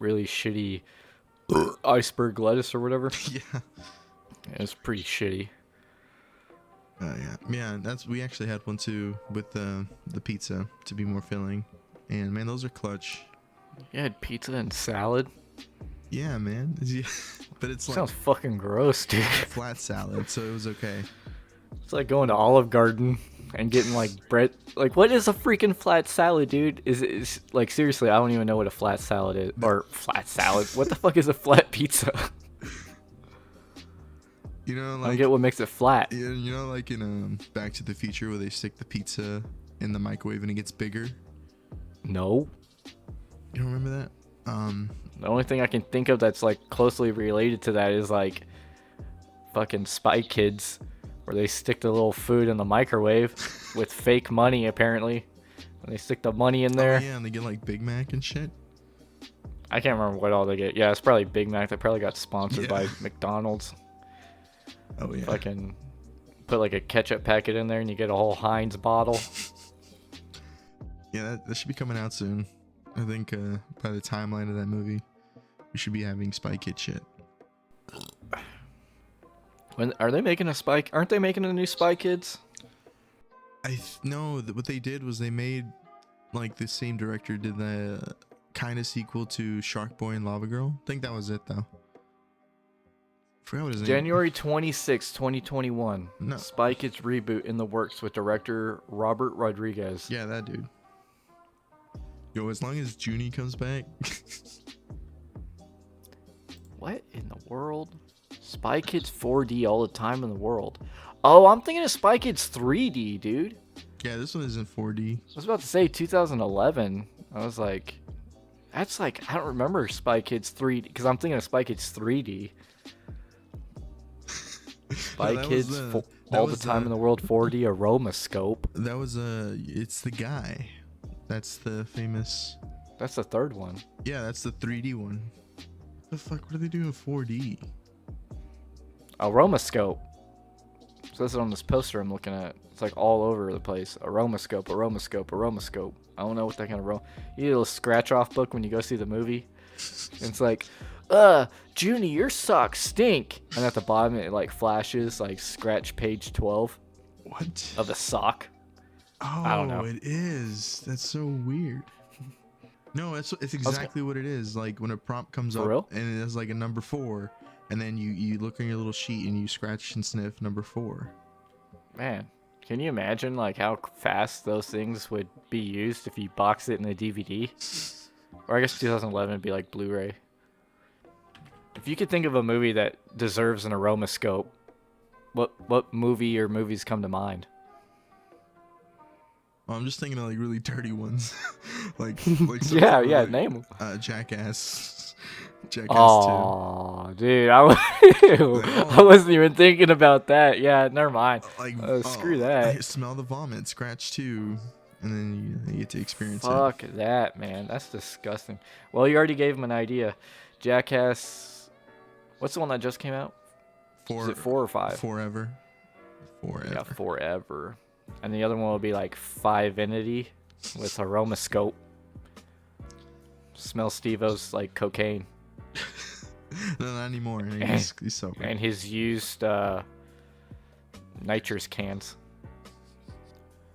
really shitty iceberg lettuce or whatever. Yeah. It's pretty shitty. Yeah. We actually had one too with the pizza to be more filling, and man, those are clutch. You had pizza and salad? Yeah, man. Yeah. But it's like Sounds fucking gross, dude. flat salad, so it was okay. It's like going to Olive Garden and getting like bread. Like, what is a freaking flat salad, dude? Is like, seriously, I don't even know what a flat salad is. Or flat salad. What the fuck is a flat pizza? You know, I don't like get what makes it flat. you know, like in Back to the Future where they stick the pizza in the microwave and it gets bigger. No. You don't remember that? The only thing I can think of that's like closely related to that is like fucking SpyKids, where they stick the little food in the microwave with fake money apparently. And they stick the money in there. Oh, yeah, and they get like Big Mac and shit. I can't remember what all they get. Yeah, it's probably Big Mac. They probably got sponsored by Yeah. McDonald's. Oh yeah. Fucking put like a ketchup packet in there and you get a whole Heinz bottle. Yeah, that should be coming out soon. I think by the timeline of that movie, we should be having Spy Kid shit. When are they making a Spy? Aren't they making a new Spy Kids? No, what they did was they made, like, the same director did the kind of sequel to Shark Boy and Lava Girl. I think that was it though. Forgot what his name. January 26, 2021. No. Spy Kids reboot in the works with director Robert Rodriguez. Yeah, that dude. Yo, as long as Junie comes back. What in the world? Spy Kids 4D all the time in the world. Oh, I'm thinking of Spy Kids 3D, dude. Yeah, this one is in 4D. I was about to say 2011. I was like, that's like, I don't remember Spy Kids 3D because I'm thinking of Spy Kids 3D. Spy that Kids was all the time in the world 4D aroma scope. That was it's the guy. That's the famous. That's the third one. Yeah, that's the 3D one. The fuck? What are they doing in 4D? Aroma scope. So this is on this poster I'm looking at. It's like all over the place. Aroma scope, aroma scope, aroma scope. I don't know what that kind of aroma. You need a little scratch off book when you go see the movie. And it's like, Junie, your socks stink. And at the bottom it like flashes like scratch page 12 What? of the sock. Oh, I don't know. It is. That's so weird. No, it's exactly what it is. Like when a prompt comes For up real? and it has like a number 4, and then you look on your little sheet and you scratch and sniff number 4. Man, can you imagine like how fast those things would be used if you box it in a DVD? Or I guess 2011 would be like Blu-ray. If you could think of a movie that deserves an aroma scope, what movie or movies come to mind? Well, I'm just thinking of like really dirty ones, like Yeah, like, name them. Jackass 2. Oh, dude, I wasn't even thinking about that. Yeah, never mind. Like Screw that. Smell the vomit, scratch 2, and then you get to experience Fuck that, man. That's disgusting. Well, you already gave him an idea. Jackass. What's the one that just came out? it. Is it 4 or 5? Forever. Yeah, forever. And the other one will be like Fivefinity with aroma scope. Smell Steve-O's like cocaine. No, not anymore. He's sober. And his used nitrous cans.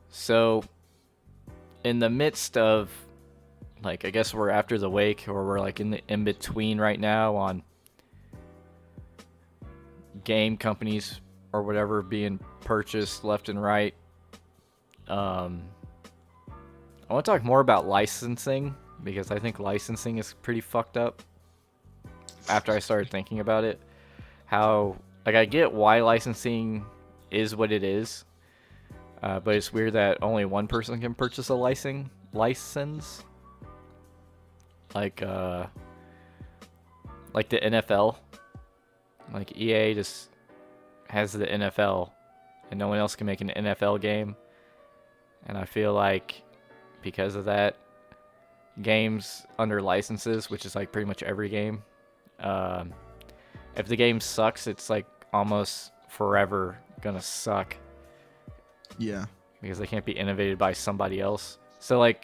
So, in the midst of, like, I guess we're after the wake, or we're like in the in-between right now on game companies or whatever being purchased left and right. I want to talk more about licensing because I think licensing is pretty fucked up. After I started thinking about it, how like I get why licensing is what it is, but it's weird that only one person can purchase a license. Like the NFL, like EA just has the NFL, and no one else can make an NFL game. And I feel like because of that, games under licenses, which is like pretty much every game, if the game sucks, it's like almost forever gonna suck Yeah. because they can't be innovated by somebody else. So like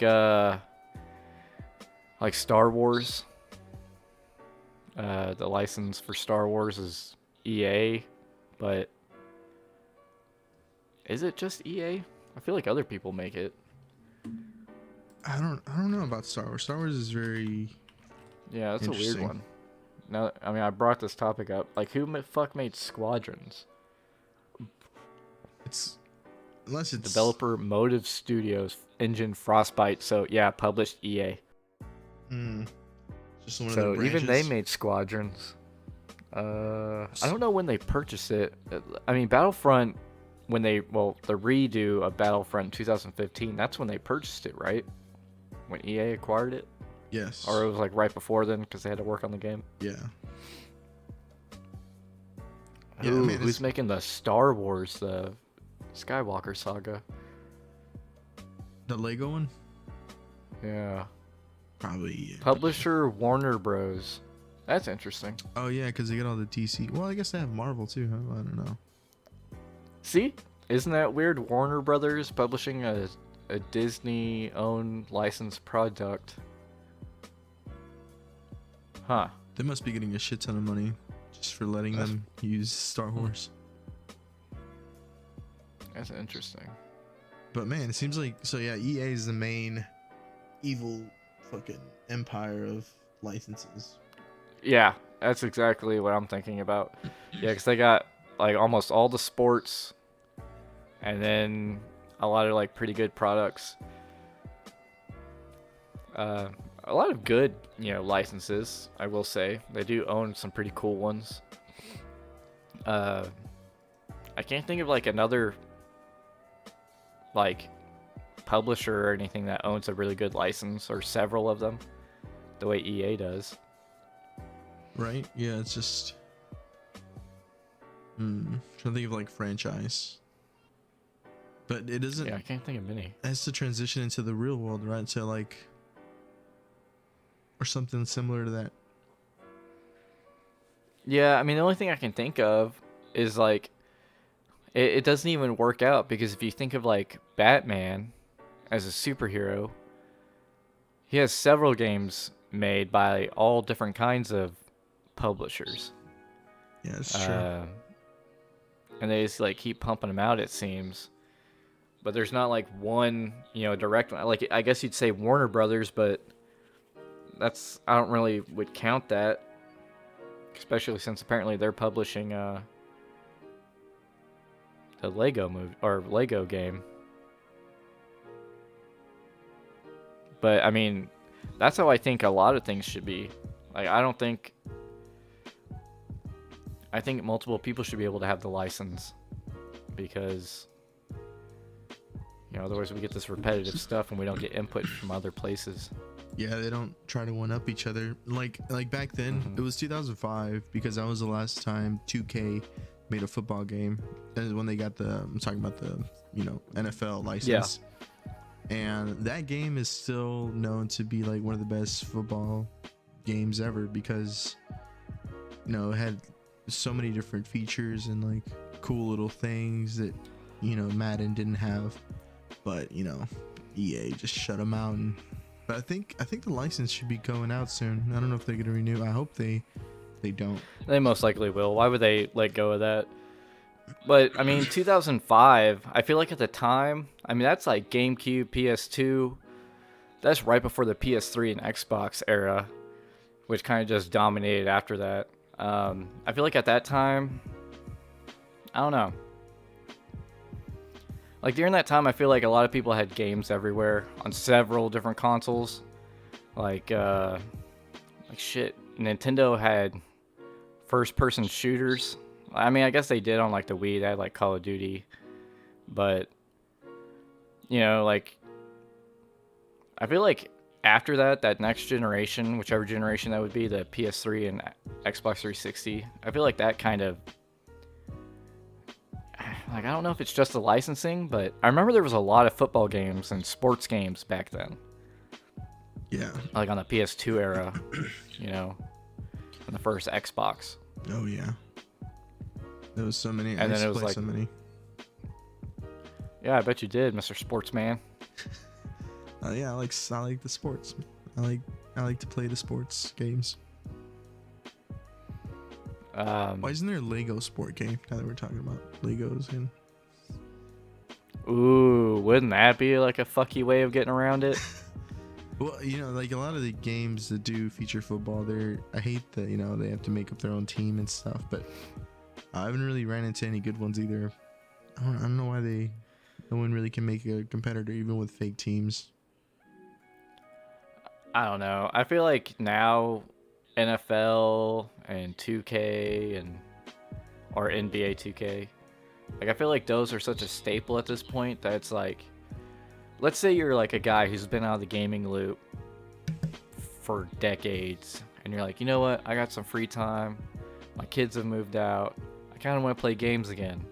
Star Wars, The license for Star Wars is EA, but is it just EA? I feel like other people make it. I don't know about Star Wars. Star Wars is very Yeah, that's a weird interesting. one. Now, I mean, I brought this topic up. Like, who fuck made Squadrons? It's unless it's Developer Motive Studios, engine Frostbite. So yeah, published EA. Just one of So the even they branches. made Squadrons. I don't know when they purchased it. I mean, Battlefront, when the redo of Battlefront 2015, that's when they purchased it, right? When EA acquired it? Yes. Or it was like right before then because they had to work on the game? Yeah. Ooh, Yeah, I mean, who's making the Star Wars, the Skywalker saga? the Lego one? Yeah. Probably. Yeah. Publisher Warner Bros. That's interesting. Oh yeah, because they get all the DC. Well, I guess they have Marvel too. Huh? I don't know. See? Isn't that weird? Warner Brothers publishing a Disney-owned licensed product. Huh. They must be getting a shit ton of money just for letting them use Star Wars. That's interesting. But man, it seems like yeah. EA is the main evil fucking empire of licenses. Yeah, that's exactly what I'm thinking about. Yeah, because they got like almost all the sports, and then a lot of like pretty good products. A lot of good, licenses. I will say they do own some pretty cool ones. I can't think of like another like publisher or anything that owns a really good license or several of them, the way EA does. Right? Yeah, it's just. Trying to think of like franchise. But it doesn't. Yeah, I can't think of many. It has to transition into the real world, right? So like. Or something similar to that. Yeah, I mean, the only thing I can think of is like, it doesn't even work out because if you think of like Batman as a superhero, he has several games made by all different kinds of publishers. Yeah, it's true. And they just like keep pumping them out, it seems. But there's not like one, direct, like I guess you'd say Warner Brothers, but I don't really would count that, especially since apparently they're publishing the Lego movie or Lego game. But I mean, that's how I think a lot of things should be. Like I think multiple people should be able to have the license because otherwise we get this repetitive stuff and we don't get input from other places. Yeah, they don't try to one up each other. Like back then, It was 2005 because that was the last time 2K made a football game. And when they got I'm talking about the, NFL license. Yeah. And that game is still known to be like one of the best football games ever because, it had so many different features and like cool little things that, Madden didn't have. But, EA just shut them out. But I think the license should be going out soon. I don't know if they're gonna renew. I hope they don't. They most likely will. Why would they let go of that? But I mean, 2005. I feel like at the time, I mean that's like GameCube, PS2. That's right before the PS3 and Xbox era, which kind of just dominated after that. I feel like at that time, I don't know. Like during that time, I feel like a lot of people had games everywhere on several different consoles. Like shit, Nintendo had first-person shooters. I mean, I guess they did on like the Wii. They had like Call of Duty, but like I feel like after that next generation, whichever generation that would be, the PS3 and Xbox 360, I feel like that kind of. Like, I don't know if it's just the licensing, but I remember there was a lot of football games and sports games back then. Yeah. Like on the PS2 era, on the first Xbox. Oh, yeah. There was so many. And then it was like, so many. Yeah, I bet you did, Mr. Sportsman. Yeah, I like the sports. I like to play the sports games. Why isn't there a Lego sport game now that we're talking about Legos? And Ooh, wouldn't that be like a fucky way of getting around it? well, like a lot of the games that do feature football, I hate that they have to make up their own team and stuff, but I haven't really ran into any good ones either. I don't know why no one really can make a competitor even with fake teams. I don't know. I feel like now NFL and 2K or NBA 2K, like I feel like those are such a staple at this point that it's like, let's say you're like a guy who's been out of the gaming loop for decades, and you're like, you know what? I got some free time. My kids have moved out. I kind of want to play games again.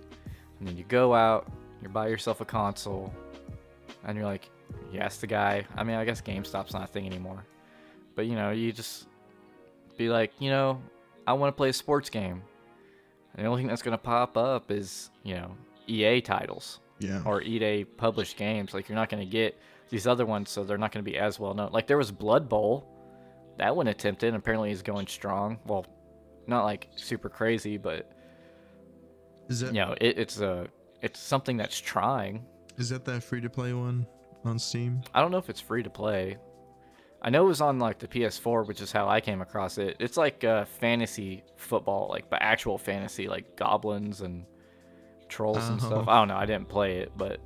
And then you go out, you buy yourself a console, and you're like, you ask the guy. I mean, I guess GameStop's not a thing anymore. But, you just be like, I want to play a sports game. And the only thing that's going to pop up is, EA titles. Yeah. Or EA published games. Like, you're not going to get these other ones, so they're not going to be as well known. Like, there was Blood Bowl. That one attempted, and apparently he's going strong. Well, not like super crazy, but is that it's something that's trying. Is that free to play one on Steam? I don't know if it's free to play. I know it was on like the PS4, which is how I came across it. It's like fantasy football, but actual fantasy, like goblins and trolls and stuff. I don't know. I didn't play it, but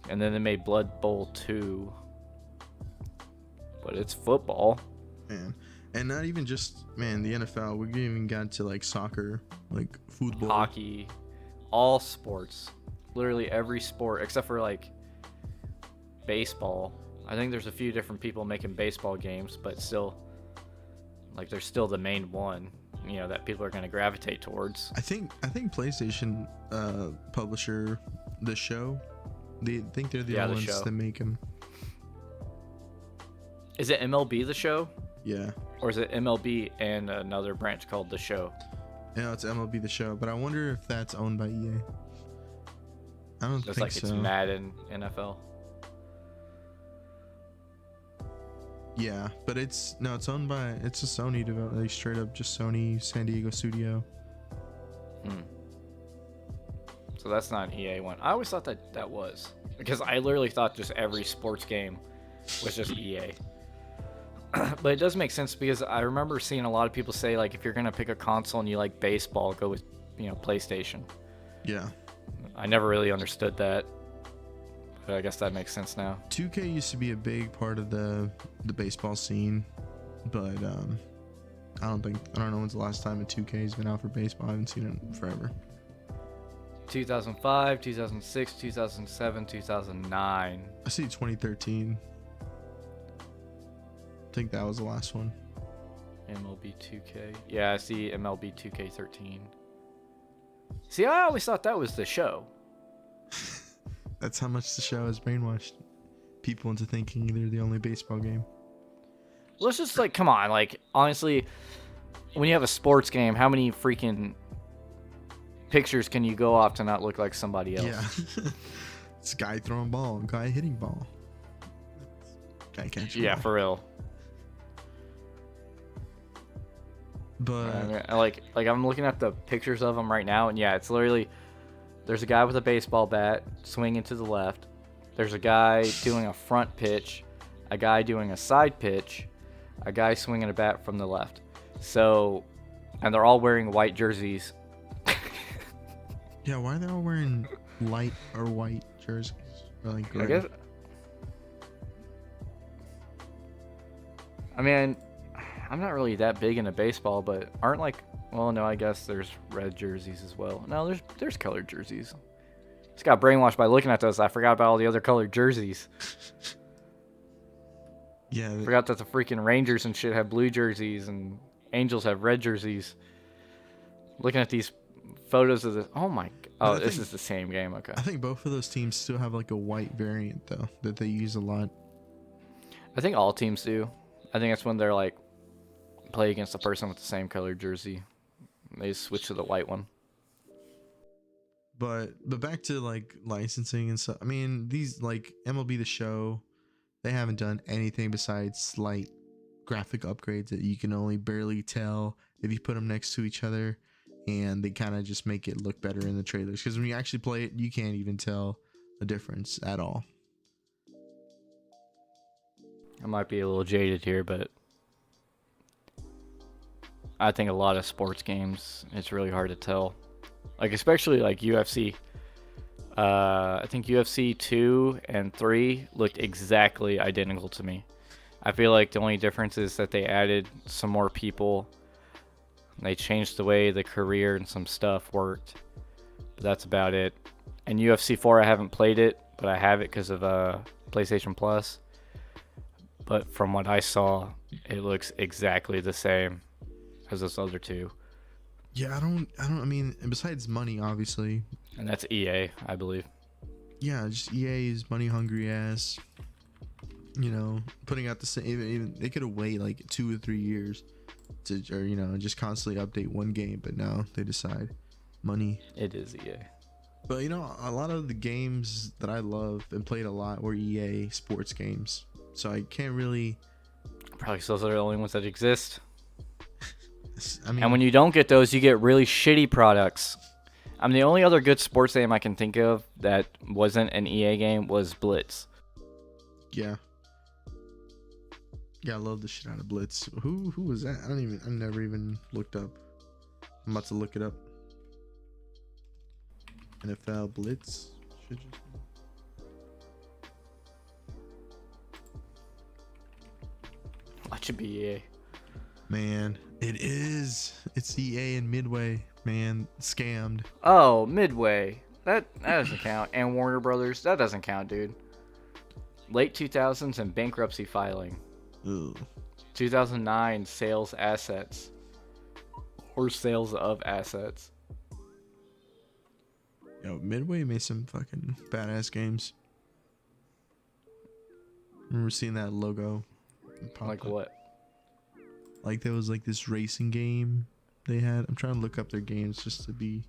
and then they made Blood Bowl 2, but it's football. Man. And not even just the NFL. We even got to like soccer, like football, hockey, all sports, literally every sport except for like baseball. I think there's a few different people making baseball games, but still, like, there's still the main one, that people are going to gravitate towards. I think PlayStation publisher The Show. They think they're the only ones that make them. Is it MLB The Show? Yeah. Or is it MLB and another branch called The Show? No, it's MLB The Show, but I wonder if that's owned by EA. I don't think so. It's Madden NFL. Yeah, but it's owned by, it's a Sony developer, like straight up just Sony San Diego studio. So that's not an EA one. I always thought that was, because I literally thought just every sports game was just EA. But it does make sense because I remember seeing a lot of people say, like, if you're gonna pick a console and you like baseball, go with PlayStation. Yeah. I never really understood that. But I guess that makes sense now. 2K used to be a big part of the baseball scene, but I don't know when's the last time a 2K has been out for baseball. I haven't seen it in forever. 2005, 2006, 2007, 2009. I see 2013. I think that was the last one. MLB 2K. Yeah, I see MLB 2K13. See, I always thought that was The Show. That's how much The Show has brainwashed people into thinking they're the only baseball game. Let's just, like, come on. Like, honestly, when you have a sports game, how many freaking pictures can you go off to not look like somebody else? Yeah. It's guy throwing ball, guy hitting ball. Guy catching ball. For real. But like I'm looking at the pictures of them right now, and yeah, it's literally, there's a guy with a baseball bat swinging to the left. There's a guy doing a front pitch, a guy doing a side pitch, a guy swinging a bat from the left. So, and they're all wearing white jerseys. Yeah, why are they all wearing light or white jerseys? Or like gray? I guess. I mean, I'm not really that big into baseball, but aren't like, well, no, I guess there's red jerseys as well. No, there's colored jerseys. Just got brainwashed by looking at those. I forgot about all the other colored jerseys. Yeah. I forgot that the freaking Rangers and shit have blue jerseys and Angels have red jerseys. Looking at these photos of the, oh my, oh, this is the same game. Okay. I think both of those teams still have like a white variant though that they use a lot. I think all teams do. I think that's when they're like play against a person with the same colored jersey. They switch to the white one. But back to like licensing and stuff. I mean, these like MLB The Show, they haven't done anything besides slight graphic upgrades that you can only barely tell if you put them next to each other, and they kind of just make it look better in the trailers, because when you actually play it, you can't even tell a difference at all. I might be a little jaded here, but I think a lot of sports games, it's really hard to tell. Like, especially like UFC. I think UFC 2 and 3 looked exactly identical to me. I feel like the only difference is that they added some more people. They changed the way the career and some stuff worked. But that's about it. And UFC 4, I haven't played it, but I have it because of PlayStation Plus. But from what I saw, it looks exactly the same as those other two. Yeah, I mean, besides money, obviously. And that's EA, I believe. Yeah, just EA's money hungry ass. You know, putting out the same. Even they could have waited like 2 or 3 years to, or you know, just constantly update one game. But now they decide money. It is EA. But you know, a lot of the games that I love and played a lot were EA sports games. So I can't really. Probably those are the only ones that exist. I mean, And when you don't get those, you get really shitty products. I mean, the only other good sports game I can think of that wasn't an EA game was Blitz. yeah. Yeah, I love the shit out of Blitz. Who was that? I've never even looked up. I'm about to look it up. NFL Blitz. Should just... That should be EA. Man, it is. It's EA and Midway. Man, scammed. Oh, Midway. That doesn't count. And Warner Brothers. That doesn't count, dude. Late 2000s and bankruptcy filing. Ugh. 2009 sales assets. Or sales of assets. Yo, Midway made some fucking badass games. Remember seeing that logo pop Like up? what? Like there was like this racing game they had. I'm trying to look up their games just to be,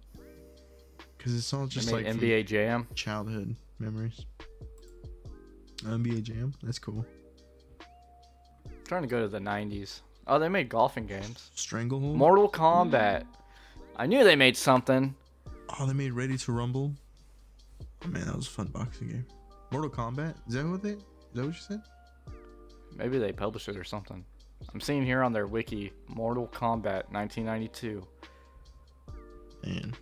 because it's all just like NBA Jam. childhood memories. NBA Jam, that's cool. I'm trying to go to the 90s. Oh, they made golfing games. Stranglehold. Mortal Kombat. I knew they made something. Oh, they made Ready to Rumble. Oh man, that was a fun boxing game. Mortal Kombat. Is that what you said? Maybe they published it or something. I'm seeing here on their wiki, Mortal Kombat 1992. Man.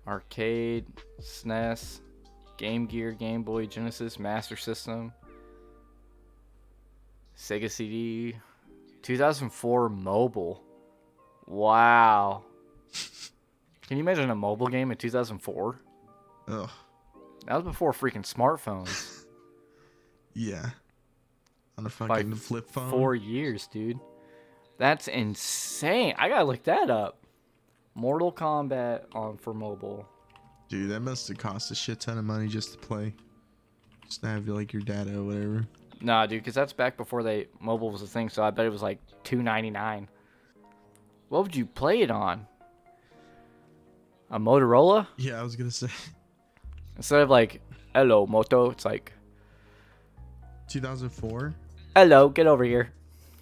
Arcade, SNES, Game Gear, Game Boy, Genesis, Master System, Sega CD, 2004 mobile. Wow. Can you imagine a mobile game in 2004? Ugh. That was before freaking smartphones. Yeah. On a fucking flip phone. 4 years, dude. That's insane. I gotta look that up. Mortal Kombat on for mobile. Dude, that must have cost a shit ton of money just to play. Just to have like your data or whatever. Nah, dude, because that's back before mobile was a thing, so I bet it was like $2.99. What would you play it on? A Motorola? Yeah, I was gonna say. Instead of like, hello, Moto, it's like, 2004. hello, get over here.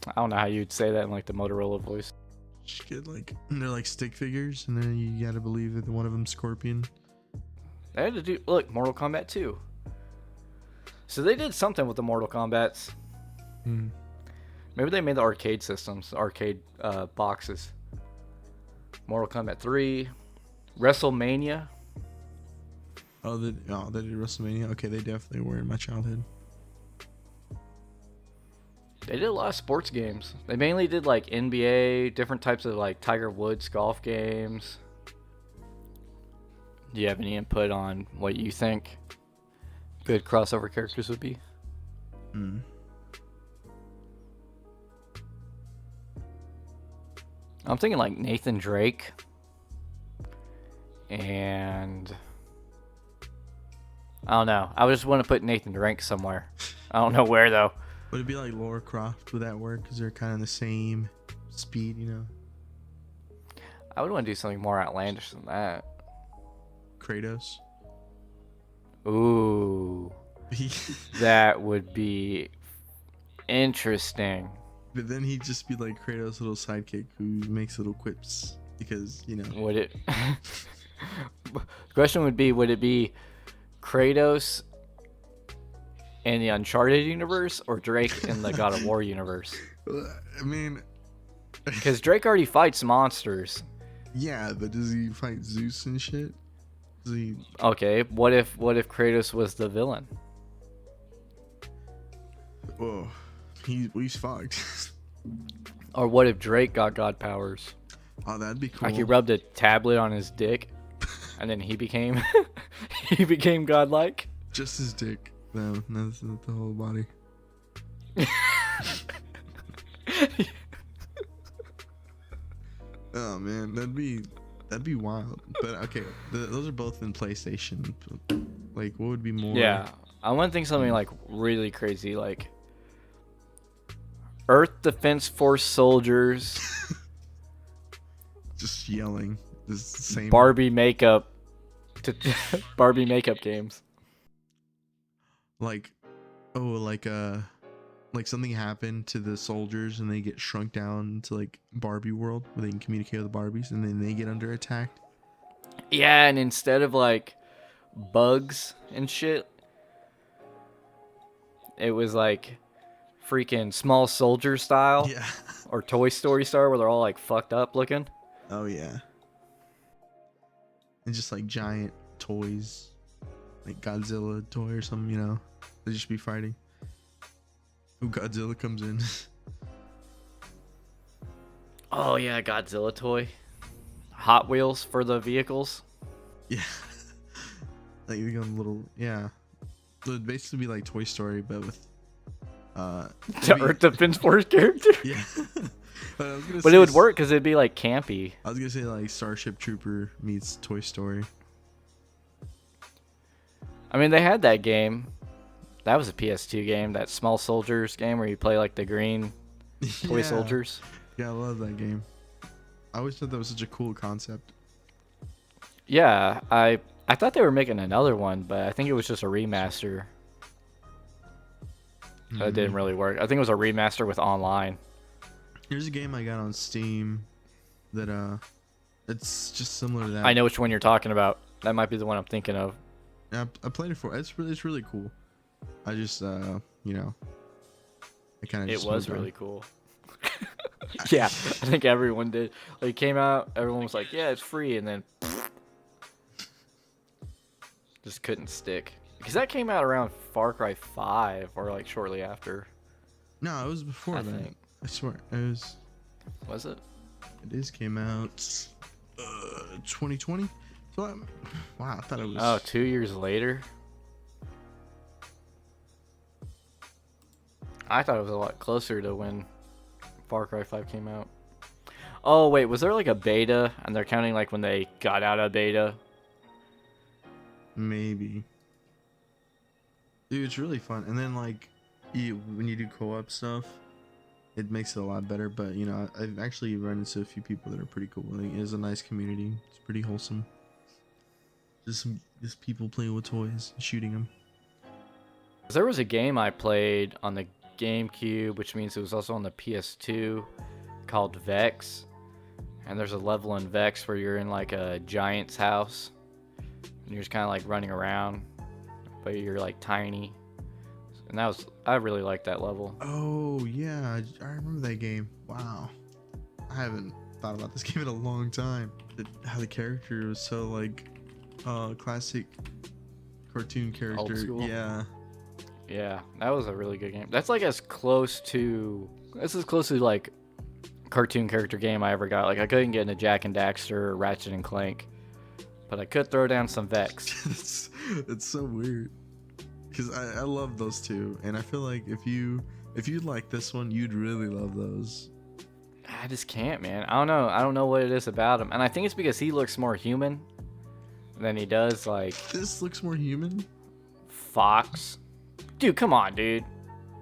I don't know how you'd say that in like the Motorola voice. Just get like, and they're like stick figures, and then you gotta believe that one of them Scorpion. They had to do, look, Mortal Kombat 2. So they did something with the Mortal Kombats. Maybe they made the arcade systems, arcade boxes. Mortal Kombat 3, WrestleMania. Oh, they did WrestleMania. Okay, they definitely were in my childhood. They did a lot of sports games. They mainly did like NBA, different types of like Tiger Woods golf games. Do you have any input on what you think good crossover characters would be? I'm thinking like Nathan Drake. And I don't know. I just want to put Nathan Drake somewhere. I don't know where though. Would it be like Lara Croft? Would that work? Because they're kind of the same speed, you know? I would want to do something more outlandish than that. Kratos. Ooh. That would be interesting. But then he'd just be like Kratos' little sidekick who makes little quips because, you know. Would it? The question would be, would it be Kratos in the Uncharted universe or Drake in the God of War universe? I mean, Because Drake already fights monsters. yeah, but does he fight Zeus and shit? Does he? Okay, what if Kratos was the villain? Oh, he's fucked. Or what if Drake got god powers? Oh, that'd be cool. Like he rubbed a tablet on his dick, and then he became he became godlike. Just his dick. No, that's not the whole body. Oh man, that'd be wild. But okay, those are both in PlayStation. Like, what would be more? Yeah, I want to think something like really crazy, like Earth Defense Force soldiers, Just yelling. This the same. Barbie makeup, Barbie makeup games. Like, oh, like something happened to the soldiers and they get shrunk down to like Barbie world where they can communicate with the Barbies and then they get under attack. Yeah, and instead of like bugs and shit, it was like freaking Small Soldier style. Yeah. Or Toy Story style where they're all like fucked up looking. Oh yeah. And just like giant toys, like Godzilla toy or something, you know, they just be fighting. Ooh, Godzilla comes in. Oh yeah, Godzilla toy. Hot Wheels for the vehicles. Yeah. Like you become little, yeah. It would basically be like Toy Story, but with The Earth Defense Force character. yeah. But it would work because it'd be like campy. I was gonna say like Starship Trooper meets Toy Story. I mean, they had that game. That was a PS2 game, that Small Soldiers game where you play like the green toy Yeah. soldiers. Yeah, I love that game. I always thought that was such a cool concept. Yeah, I thought they were making another one, but I think it was just a remaster. That didn't really work. I think it was a remaster with online. Here's a game I got on Steam that it's just similar to that. I know which one you're talking about. That might be the one I'm thinking of. I played it for. It's really cool. I just you know, I kind of. It was really cool. Yeah, I think everyone did. Like, it came out, everyone was like, yeah, it's free, and then just couldn't stick. Because that came out around Far Cry 5, or like shortly after. No, it was before I that. think. I swear it was. Was it? It came out 2020. So wow, I thought it was. Oh, 2 years later? I thought it was a lot closer to when Far Cry 5 came out. Oh, wait, was there like a beta? And they're counting like when they got out of beta? Maybe. Dude, it's really fun. And then like, when you do co-op stuff, it makes it a lot better. But you know, I've actually run into a few people that are pretty cool. Like, it is a nice community. It's pretty wholesome. Just people playing with toys, and shooting them. There was a game I played on the GameCube, which means it was also on the PS2, called Vex. And there's a level in Vex where you're in like a giant's house. And you're just kind of like running around, but you're like tiny. And I really liked that level. Oh yeah, I remember that game. Wow, I haven't thought about this game in a long time. How the character was so like, classic cartoon character. Old school. Yeah. Yeah, that was a really good game. That's like as close to like cartoon character game I ever got. Like I couldn't get into Jack and Daxter or Ratchet and Clank, but I could throw down some Vex. It's so weird because I love those two, and I feel like if you like this one, you'd really love those. I just can't, man. I don't know what it is about him, and I think it's because he looks more human than he does like This looks more human. Fox. Dude, come on, dude.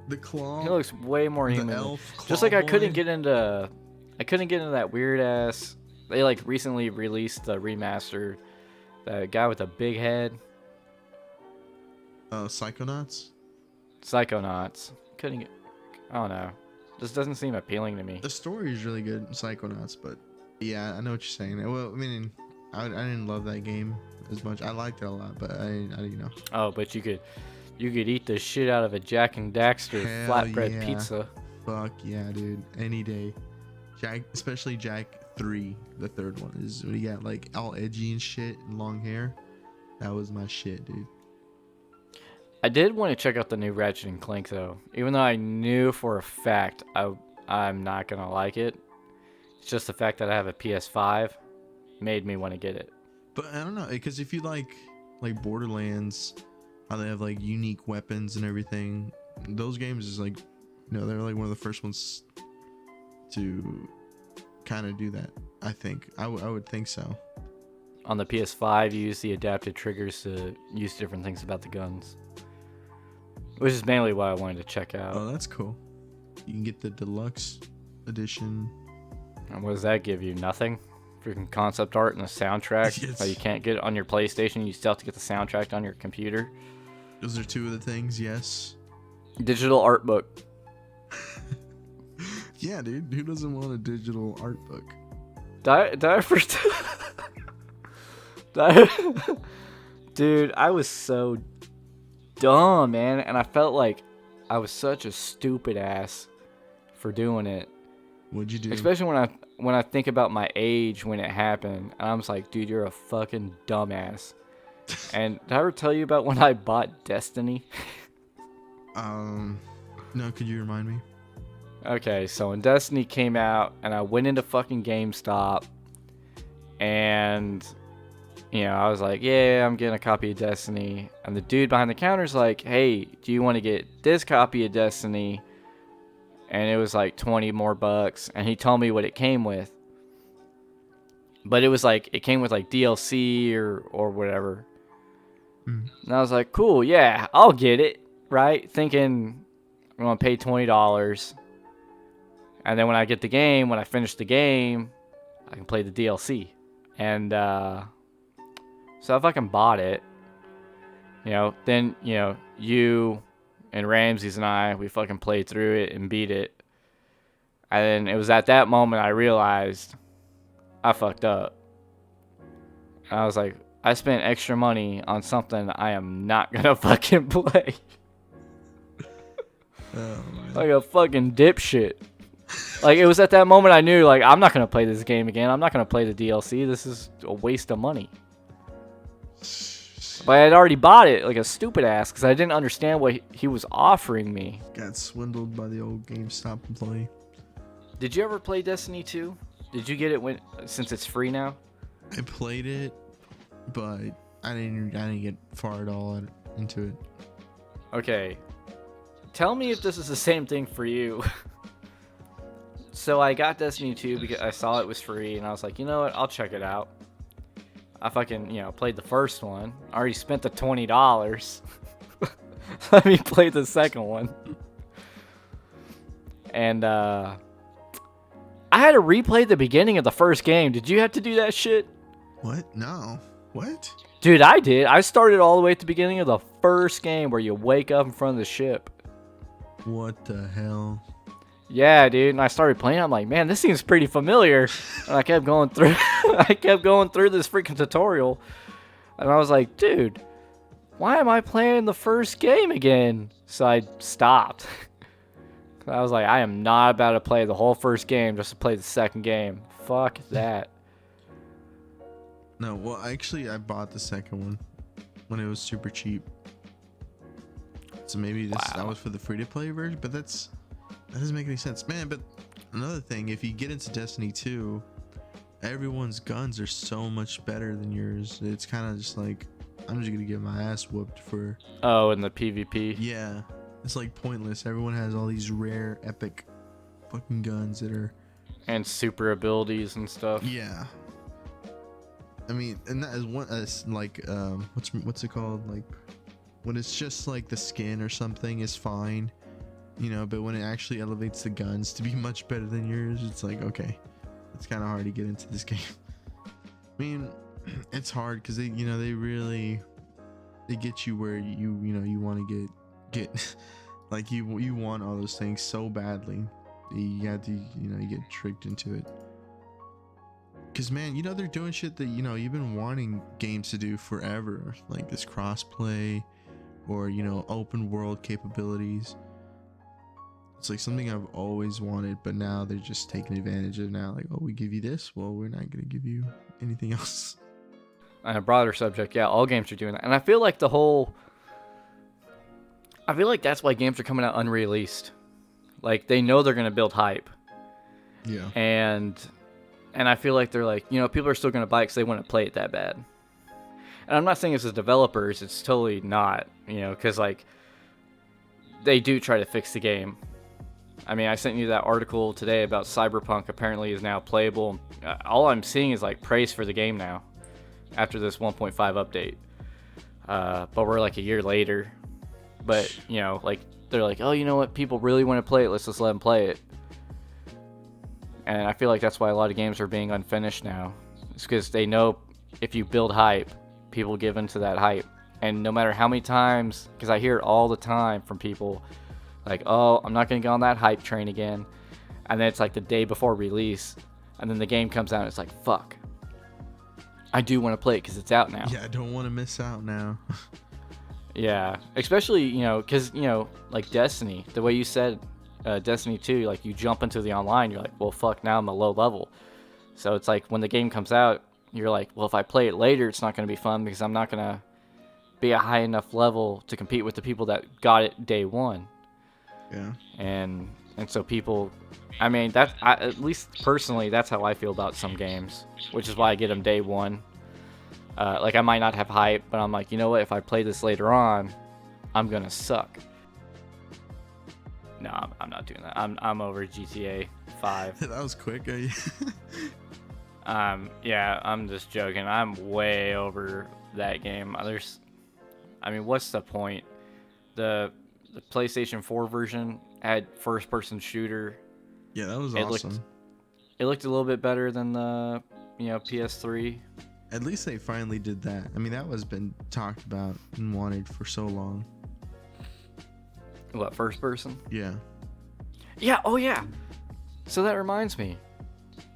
The claw. He looks way more the human. elf. Just Claw like I couldn't boy. get into that weird ass. They like recently released the remaster. The guy with a big head. Psychonauts. Psychonauts. Couldn't get. I don't know. just doesn't seem appealing to me. The story is really good, Psychonauts, but yeah, I know what you're saying. Well, I mean, I didn't love that game as much. I liked it a lot, but I you know. Oh, but you could eat the shit out of a Jack and Daxter Hell flatbread yeah. pizza. Fuck yeah, dude. Any day. Jack, especially Jack 3, the third one, is when he got like all edgy and shit and long hair. That was my shit, dude. I did want to check out the new Ratchet and Clank though, even though I knew for a fact I'm not gonna like it. It's just the fact that I have a PS5 made me want to get it. But I don't know, because if you like Borderlands, how they have like unique weapons and everything, those games is like, they're like one of the first ones to kind of do that. I think I would think so. On the PS5, you use the adapted triggers to use different things about the guns, which is mainly what I wanted to check out. Oh, that's cool. You can get the Deluxe Edition. And what does that give you? Nothing? Freaking concept art and a soundtrack Yes. that you can't get on your PlayStation. You still have to get the soundtrack on your computer. Those are two of the things, yes. Digital art book. Yeah, dude. Who doesn't want a digital art book? Did I ever... Dude, I was so dumb, man. And I felt like I was such a stupid ass for doing it. What'd you do? Especially when I think about my age when it happened. And I'm just like, dude, you're a fucking dumbass. And did I ever tell you about when I bought Destiny? No, could you remind me? Okay, so when Destiny came out, and I went into fucking GameStop, and, I was like, yeah, I'm getting a copy of Destiny. And the dude behind the counter's like, hey, do you want to get this copy of Destiny? And it was like 20 more bucks, and he told me what it came with. But it was like, it came with like DLC or whatever. And I was like, cool, yeah, I'll get it, right? Thinking I'm going to pay $20. And then when I get the game, when I finish the game, I can play the DLC. And so I fucking bought it. Then, you and Ramses and I, we fucking played through it and beat it. And then it was at that moment I realized I fucked up. And I was like, I spent extra money on something I am not gonna fucking play. Oh, man. Like a fucking dipshit. Like, it was at that moment I knew, like, I'm not gonna play this game again. I'm not gonna play the DLC. This is a waste of money. But I had already bought it like a stupid ass because I didn't understand what he was offering me. Got swindled by the old GameStop employee. Did you ever play Destiny 2? Did you get it since it's free now? I played it, but I didn't get far at all into it. Okay. Tell me if this is the same thing for you. So I got Destiny 2 because I saw it was free, and I was like, you know what? I'll check it out. I fucking, played the first one. I already spent the $20. Let me play the second one. And, I had to replay the beginning of the first game. Did you have to do that shit? What? No. What? Dude, I did. I started all the way at the beginning of the first game where you wake up in front of the ship. What the hell? Yeah, dude. And I started playing. I'm like, man, this seems pretty familiar. And I kept going through. I kept going through this freaking tutorial, and I was like, dude, why am I playing the first game again? So I stopped. I was like, I am not about to play the whole first game just to play the second game. Fuck that. No, well, actually, I bought the second one when it was super cheap. So maybe that was for the free-to-play version, but that doesn't make any sense, man. But another thing, if you get into Destiny 2, everyone's guns are so much better than yours. It's kind of just like, I'm just gonna get my ass whooped for. Oh, in the PvP. Yeah, it's like pointless. Everyone has all these rare, epic, fucking guns that are. And super abilities and stuff. Yeah. I mean, and that is one like what's it called? Like when it's just like the skin or something is fine, but when it actually elevates the guns to be much better than yours, it's like, okay, it's kind of hard to get into this game. I mean, it's hard because they get you where you want to get like you want all those things so badly, You have to, you get tricked into it. Because, man, they're doing shit that, you've been wanting games to do forever. Like this crossplay or, open world capabilities. It's like something I've always wanted, but now they're just taking advantage of it now. Like, oh, we give you this. Well, we're not going to give you anything else. On a broader subject, yeah, all games are doing that. And I feel like that's why games are coming out unreleased. Like, they know they're going to build hype. Yeah. And I feel like they're like, people are still going to buy it because they want to play it that bad. And I'm not saying it's the developers. It's totally not, because, like, they do try to fix the game. I mean, I sent you that article today about Cyberpunk apparently is now playable. All I'm seeing is, like, praise for the game now after this 1.5 update. But we're, like, a year later. But, like, they're like, oh, you know what? People really want to play it. Let's just let them play it. And I feel like that's why a lot of games are being unfinished now. It's because they know if you build hype, people give into that hype. And no matter how many times, because I hear it all the time from people, like, oh, I'm not going to get on that hype train again. And then it's like the day before release. And then the game comes out and it's like, fuck. I do want to play it because it's out now. Yeah, I don't want to miss out now. Yeah, especially, because, like Destiny, the way you said Destiny 2, like, you jump into the online, you're like, well, fuck, now I'm a low level. So it's like when the game comes out, you're like, well, if I play it later, it's not going to be fun because I'm not going to be a high enough level to compete with the people that got it day one. Yeah. And so people, I mean, at least personally, that's how I feel about some games, which is why I get them day one. Like, I might not have hype, but I'm like, you know what? If I play this later on, I'm going to suck. No, I'm not doing that. I'm over GTA 5. That was quick. Yeah, I'm just joking. I'm way over that game. What's the point? The PlayStation 4 version had first-person shooter. Yeah, that was awesome. It looked a little bit better than the, PS3. At least they finally did that. I mean, that was been talked about and wanted for so long. What, first person? Yeah. Yeah, oh yeah. So that reminds me.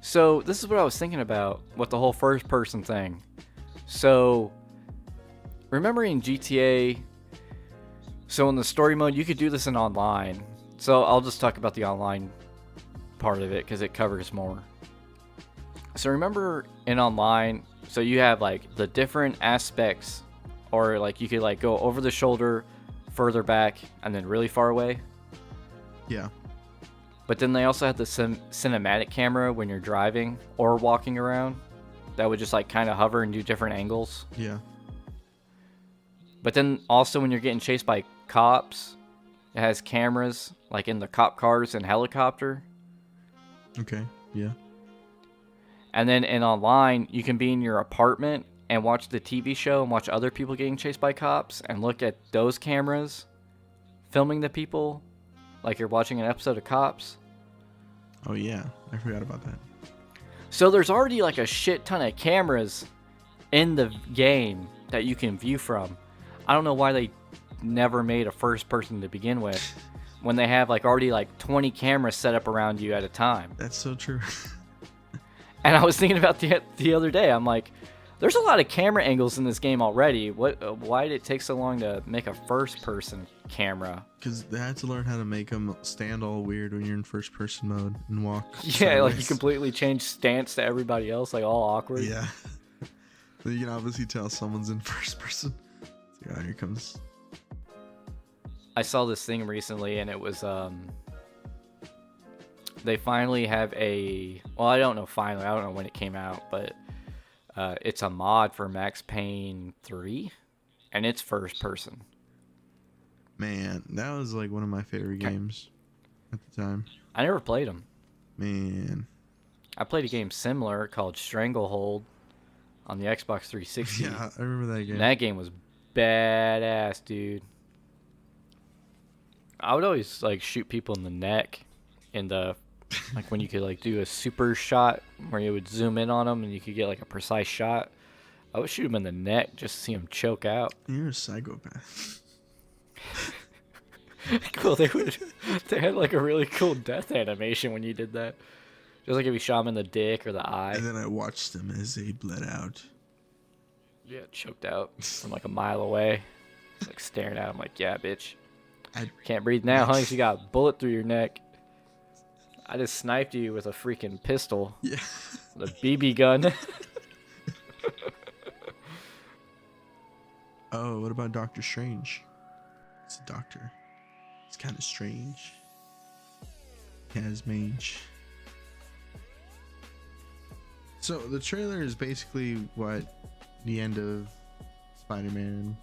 So this is what I was thinking about with the whole first person thing. So remember in GTA, so in the story mode, you could do this in online. So I'll just talk about the online part of it because it covers more. So remember in online, so you have like the different aspects, or like you could like go over the shoulder, further back, and then really far away. Yeah. But then they also had the cinematic camera when you're driving or walking around that would just like kind of hover and do different angles. Yeah. But then also when you're getting chased by cops, it has cameras like in the cop cars and helicopter. Okay. Yeah. And then in online, you can be in your apartment and watch the TV show and watch other people getting chased by cops and look at those cameras filming the people like you're watching an episode of Cops. Oh, yeah. I forgot about that. So there's already like a shit ton of cameras in the game that you can view from. I don't know why they never made a first person to begin with when they have like already like 20 cameras set up around you at a time. That's so true. And I was thinking about the other day. I'm like, there's a lot of camera angles in this game already. Why did it take so long to make a first-person camera? Because they had to learn how to make them stand all weird when you're in first-person mode and walk. Yeah, sideways. like you completely change stance to everybody else, like all awkward. Yeah. So you can obviously tell someone's in first person. So, here comes. I saw this thing recently, and it was they finally have I don't know when it came out, but it's a mod for Max Payne 3, and it's first person. Man, that was like one of my favorite games at the time. I never played them. Man. I played a game similar called Stranglehold on the Xbox 360. Yeah, I remember that game. And that game was badass, dude. I would always like shoot people in the neck in the like when you could like do a super shot where you would zoom in on them and you could get like a precise shot. I would shoot them in the neck just to see them choke out. You're a psychopath. Cool. They had like a really cool death animation when you did that. Just like if you shot him in the dick or the eye. And then I watched them as they bled out. Yeah, choked out from like a mile away. Like staring at him like, yeah, bitch. I Can't breathe now, honey. You got a bullet through your neck. I just sniped you with a freaking pistol. Yeah. The BB gun. Oh, what about Doctor Strange? It's a doctor. It's kind of strange. He has mange. So the trailer is basically what the end of Spider-Man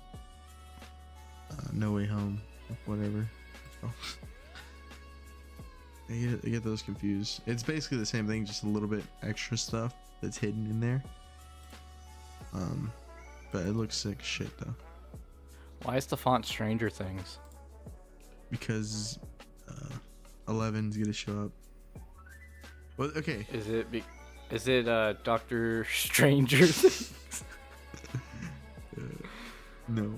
No Way Home, whatever. I get those confused. It's basically the same thing, just a little bit extra stuff that's hidden in there. But it looks sick as shit though. Why is the font Stranger Things? Because 11's gonna show up. Well, okay. Is it Doctor Stranger Things? No.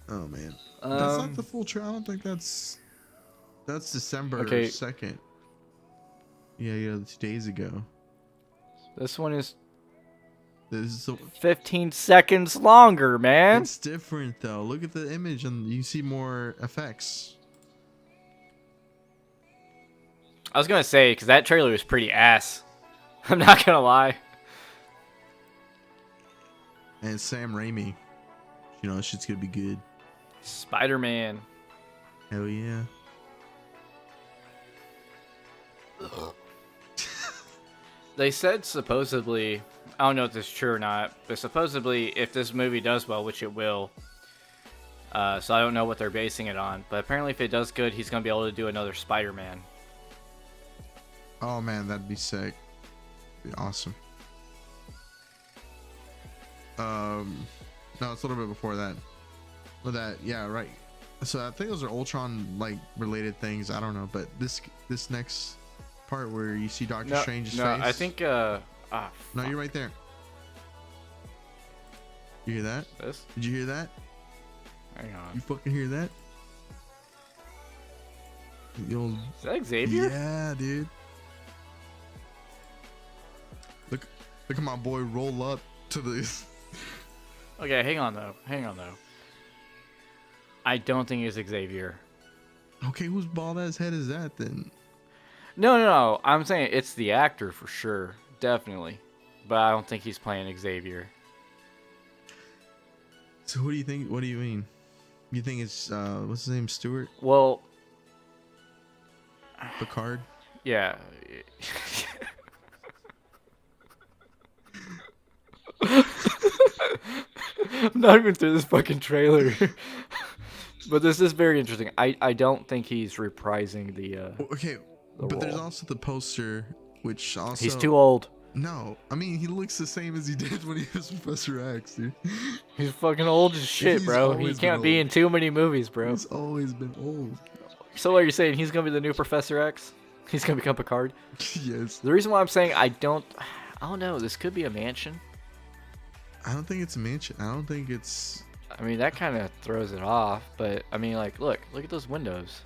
Oh man, that's not the full trailer. I don't think that's December 2nd. Yeah, 2 days ago. This one is This is 15 seconds longer, man. It's different though. Look at the image and you see more effects. I was gonna say, because that trailer was pretty ass. I'm not gonna lie. And it's Sam Raimi. You know, shit's gonna be good. Spider-Man. Hell yeah. They said supposedly, I don't know if this is true or not, but supposedly if this movie does well, which it will, so I don't know what they're basing it on, but apparently if it does good, he's going to be able to do another Spider-Man. Oh man, that'd be sick. Be awesome. No, it's a little bit before that. But that, yeah, right. So I think those are Ultron like related things. I don't know, but this next part where you see Doctor Strange's face. I think no, you're right there. You hear that? This? Did you hear that? Hang on. You fucking hear that? Is that Xavier? Yeah, dude. Look at my boy roll up to this. Okay, hang on though. I don't think it's Xavier. Okay, whose bald ass head is that then? No. I'm saying it's the actor for sure, definitely, but I don't think he's playing Xavier. So what do you think? What do you mean? You think it's what's his name? Stewart? Well, Picard? yeah. I'm not even through this fucking trailer. But this is very interesting. I don't think he's reprising the okay, the but there's role. also the poster, which also He's too old. No, I mean he looks the same as he did when he was Professor X, dude. He's fucking old as shit, He's bro. He always can't been be old. in too many movies, bro. He's always been old. So what are you saying? He's gonna be the new Professor X? He's gonna become Picard? Yes. The reason why I'm saying I don't know. This could be a mansion. I don't think it's a mansion. I don't think it's. I mean, that kind of throws it off. But I mean, like, look at those windows.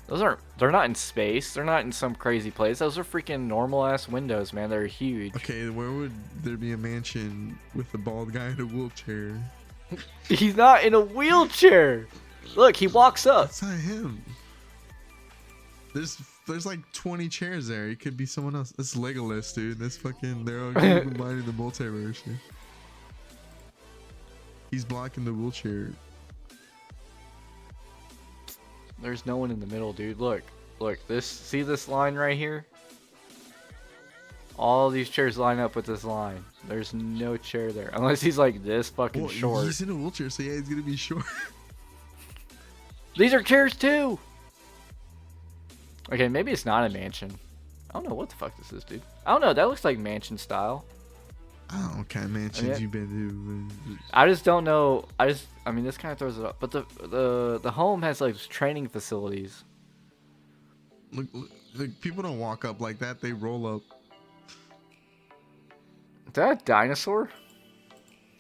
They're not in space. They're not in some crazy place. Those are freaking normal ass windows, man. They're huge. Okay, where would there be a mansion with a bald guy in a wheelchair? He's not in a wheelchair. Look, he walks up. That's not him. There's like 20 chairs there. It could be someone else. That's Legolas, dude. That's fucking. They're all combining the multiverse. Dude. He's blocking the wheelchair. There's no one in the middle, dude. Look. See this line right here? All these chairs line up with this line. There's no chair there. Unless he's like this fucking Well, short. he's in a wheelchair, so yeah, he's gonna be short. These are chairs too! Okay, maybe it's not a mansion. I don't know what the fuck this is, dude. I don't know. That looks like mansion style. I don't know what kind of mansions you've been to. I just don't know. I mean, this kind of throws it up. But the home has like training facilities. Look, people don't walk up like that. They roll up. Is that a dinosaur?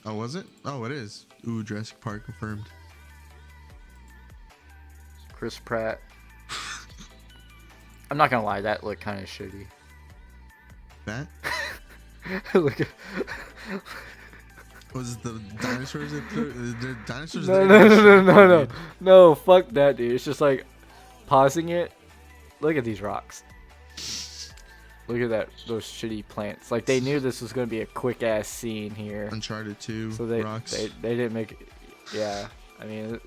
Oh, was it? Oh, it is. Ooh, Jurassic Park confirmed. Chris Pratt. I'm not gonna lie, that looked kind of shitty. That Look at. was the dinosaurs that the dinosaurs. No. No, fuck that, dude. It's just like pausing it. Look at these rocks. Look at that, those shitty plants. Like they knew this was gonna be a quick ass scene here. Uncharted 2 So rocks. they didn't make it. Yeah, I mean,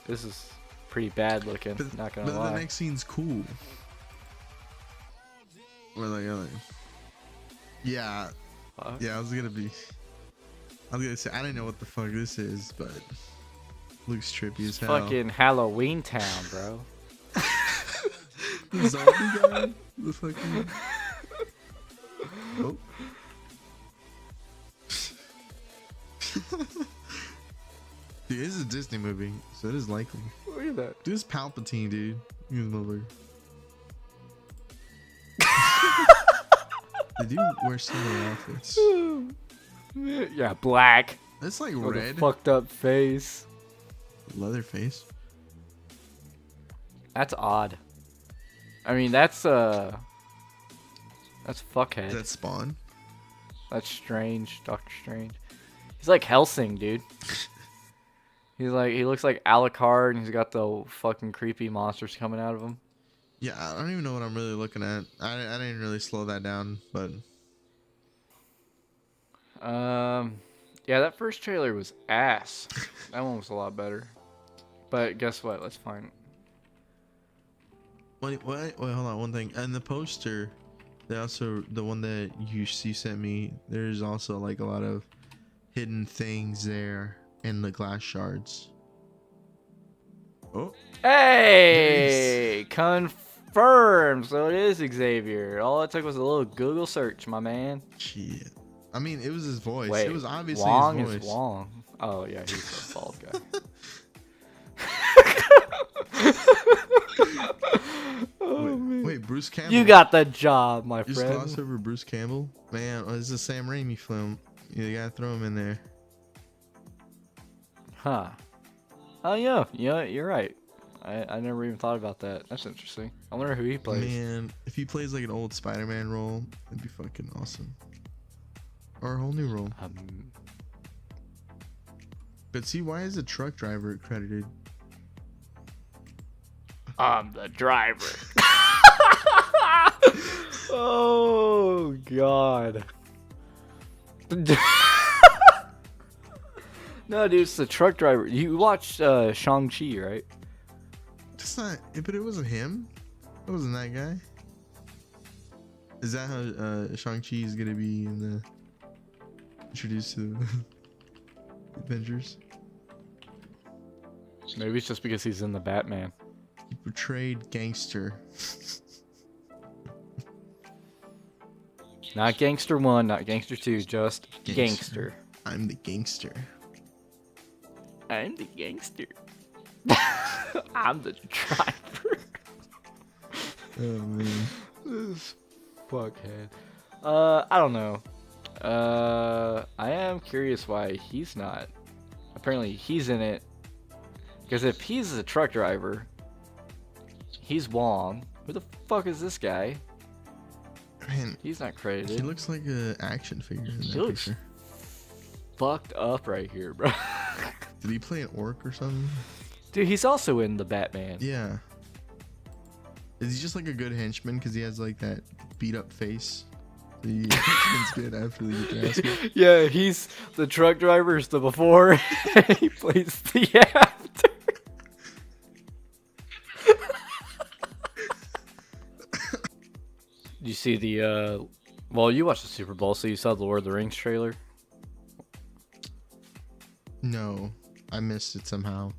this is pretty bad looking. Not gonna lie. But the next scene's cool. Yeah, Fuck. yeah. I was gonna say I didn't know what the fuck this is, but looks trippy as hell. Fucking Halloween Town, bro. The zombie guy. The fucking. Oh. Dude, this is a Disney movie, so it is likely. Look at that. Dude, this is Palpatine, dude. He's motherfucker. They do wear similar outfits. Yeah, black. That's like With a red. fucked up face. Leather face. That's odd. I mean, that's fuckhead. Is that Spawn? That's strange, Doctor Strange. He's like Helsing, dude. He looks like Alucard, and he's got the fucking creepy monsters coming out of him. Yeah, I don't even know what I'm really looking at. I didn't really slow that down, but yeah, that first trailer was ass. That one was a lot better. But guess what? Let's find. wait, hold on, one thing. And the poster, they also, the one that you sent me, there's also like a lot of hidden things there in the glass shards. Oh, Hey, confirmed. So it is Xavier. All it took was a little Google search, my man. shit. I mean, it was his voice. Wait, It was obviously Wong his voice. is Wong. Oh yeah, he's a bald guy. Wait, Bruce Campbell. You got the job, my You just friend. glossed over Bruce Campbell? Man, this is a Sam Raimi film. You gotta throw him in there. Huh. Oh yeah, you're right. I never even thought about that. That's interesting. I wonder who he plays. Man, if he plays like an old Spider-Man role, that'd be fucking awesome. Or a whole new role. But see, why is a truck driver credited? I'm the driver. Oh god. No, dude, it's the truck driver. You watched Shang-Chi, right? That's not. But it wasn't him. It wasn't that guy. Is that how Shang-Chi is gonna be in the introduced to the Avengers? Maybe it's just because he's in the Batman. He portrayed gangster. Not Gangster 1, not Gangster 2, just Gangster. I'm the gangster. I'm the gangster. I'm the driver. Oh man. This fuckhead. I don't know. I am curious why he's not. Apparently he's in it. Because if he's a truck driver, he's Wong. Who the fuck is this guy? Man, He's not credited. he looks like an action figure in that looks picture. fucked up right here, bro. Did he play an orc or something? Dude, he's also in the Batman. Yeah. Is he just like a good henchman because he has like that beat up face? The henchman's good after the casket. Yeah, he's the truck driver is the before, and he plays the after. You see the well, you watched the Super Bowl, so you saw the Lord of the Rings trailer. No, I missed it somehow.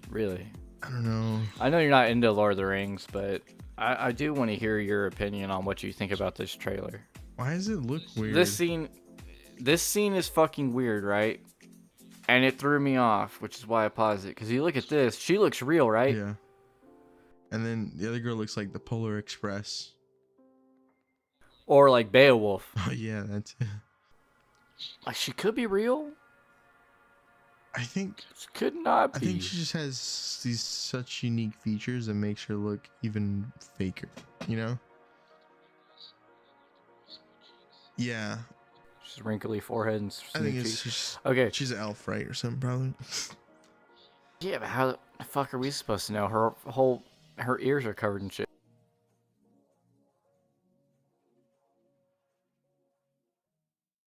Really? I don't know. I know you're not into Lord of the Rings, but I do want to hear your opinion on what you think about this trailer. Why does it look weird? This scene is fucking weird, right? And it threw me off, which is why I paused it. Because you look at this, she looks real, right? Yeah. And then the other girl looks like the Polar Express. Or like Beowulf. Oh yeah, that's. Like she could be real. I think Could not I be. think she just has these such unique features that makes her look even faker. You know? Yeah. Just wrinkly forehead and I think smooth it's cheeks. just Okay. she's an elf, right, or something probably. Yeah, but how the fuck are we supposed to know? Her ears are covered in shit.